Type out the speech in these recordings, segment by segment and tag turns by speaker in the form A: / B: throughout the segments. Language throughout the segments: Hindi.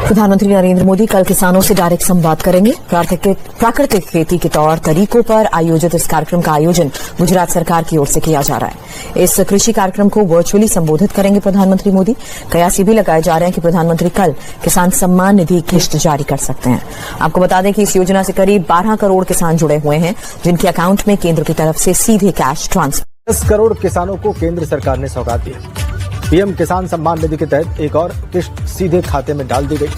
A: प्रधानमंत्री नरेंद्र मोदी कल किसानों से डायरेक्ट संवाद करेंगे। प्राकृतिक खेती के तौर तरीकों पर आयोजित इस कार्यक्रम का आयोजन गुजरात सरकार की ओर से किया जा रहा है। इस कृषि कार्यक्रम को वर्चुअली संबोधित करेंगे प्रधानमंत्री मोदी। कयास ये भी लगाए जा रहे हैं कि प्रधानमंत्री कल किसान सम्मान निधि किस्त जारी कर सकते हैं। आपको बता दें कि इस योजना से करीब 12 करोड़ किसान जुड़े हुए हैं, जिनके अकाउंट में केंद्र की तरफ से सीधे कैश ट्रांसफर।
B: 10 करोड़ किसानों को केंद्र सरकार ने सौगात दी। पीएम किसान सम्मान निधि के तहत एक और किस्त सीधे खाते में डाल दी गई।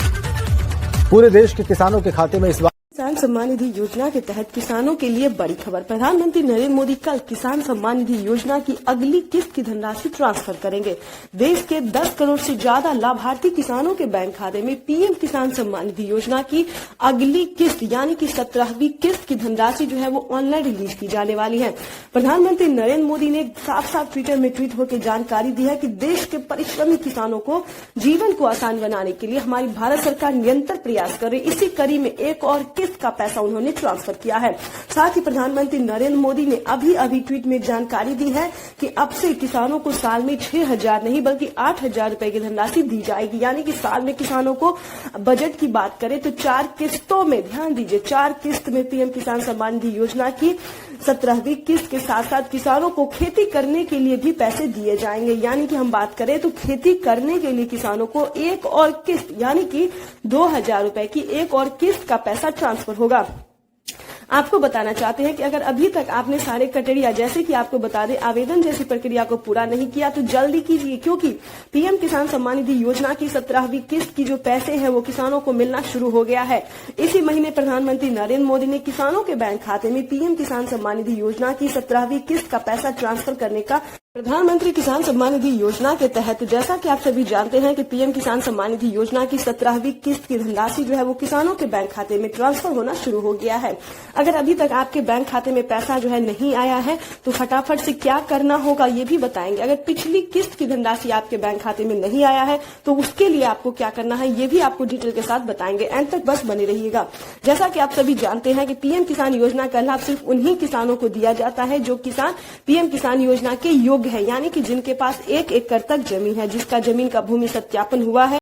B: पूरे देश के किसानों के खाते में इस बार
C: किसान सम्मान निधि योजना के तहत किसानों के लिए बड़ी खबर। प्रधानमंत्री नरेंद्र मोदी कल किसान सम्मान निधि योजना की अगली किस्त की धनराशि ट्रांसफर करेंगे। देश के 10 करोड़ से ज्यादा लाभार्थी किसानों के बैंक खाते में पीएम किसान सम्मान निधि योजना की अगली किस्त यानी कि 17वीं किस्त की धनराशि जो है वो ऑनलाइन रिलीज की जाने वाली है। प्रधानमंत्री नरेंद्र मोदी ने साफ साफ ट्विटर में ट्वीट होकर जानकारी दी है कि देश के परिश्रमी किसानों को जीवन को आसान बनाने के लिए हमारी भारत सरकार निरंतर प्रयास कर रही। इसी कड़ी में एक और का पैसा उन्होंने ट्रांसफर किया है। साथ ही प्रधानमंत्री नरेंद्र मोदी ने अभी ट्वीट में जानकारी दी है कि अब से किसानों को साल में 6,000 नहीं बल्कि 8,000 रुपए की धनराशि दी जाएगी। यानी कि साल में किसानों को बजट की बात करें तो 4 किस्तों में, ध्यान दीजिए, 4 किस्त में पीएम किसान सम्मान निधि योजना की 17वीं किस्त के साथ साथ किसानों को खेती करने के लिए भी पैसे दिए जाएंगे। यानी कि हम बात करें तो खेती करने के लिए किसानों को एक और किस्त यानी कि 2,000 रुपए की एक और किस्त का पैसा ट्रांसफर होगा। आपको बताना चाहते हैं कि अगर अभी तक आपने सारे क्राइटेरिया, जैसे कि आपको बता दें, आवेदन जैसी प्रक्रिया को पूरा नहीं किया तो जल्दी कीजिए, क्योंकि पीएम किसान सम्मान निधि योजना की 17वीं किस्त की जो पैसे हैं वो किसानों को मिलना शुरू हो गया है। इसी महीने प्रधानमंत्री नरेंद्र मोदी ने किसानों के बैंक खाते में पीएम किसान सम्मान निधि योजना की 17वीं किस्त का पैसा ट्रांसफर करने का प्रधानमंत्री किसान सम्मान निधि योजना के तहत, जैसा कि आप सभी जानते हैं कि पीएम किसान सम्मान निधि योजना की 17वीं किस्त की धनराशि जो है वो किसानों के बैंक खाते में ट्रांसफर होना शुरू हो गया है। अगर अभी तक आपके बैंक खाते में पैसा जो है नहीं आया है तो फटाफट से क्या करना होगा ये भी बताएंगे। अगर पिछली किस्त की धनराशि आपके बैंक खाते में नहीं आया है तो उसके लिए आपको क्या करना है ये भी आपको डिटेल के साथ बताएंगे। एंड तक बस बने रहिएगा। जैसा कि आप सभी जानते हैं कि पीएम किसान योजना का लाभ सिर्फ उन्हीं किसानों को दिया जाता है जो किसान पीएम किसान योजना के योग्य है, यानी कि जिनके पास 1 एकड़ तक जमीन है, जिसका जमीन का भूमि सत्यापन हुआ है।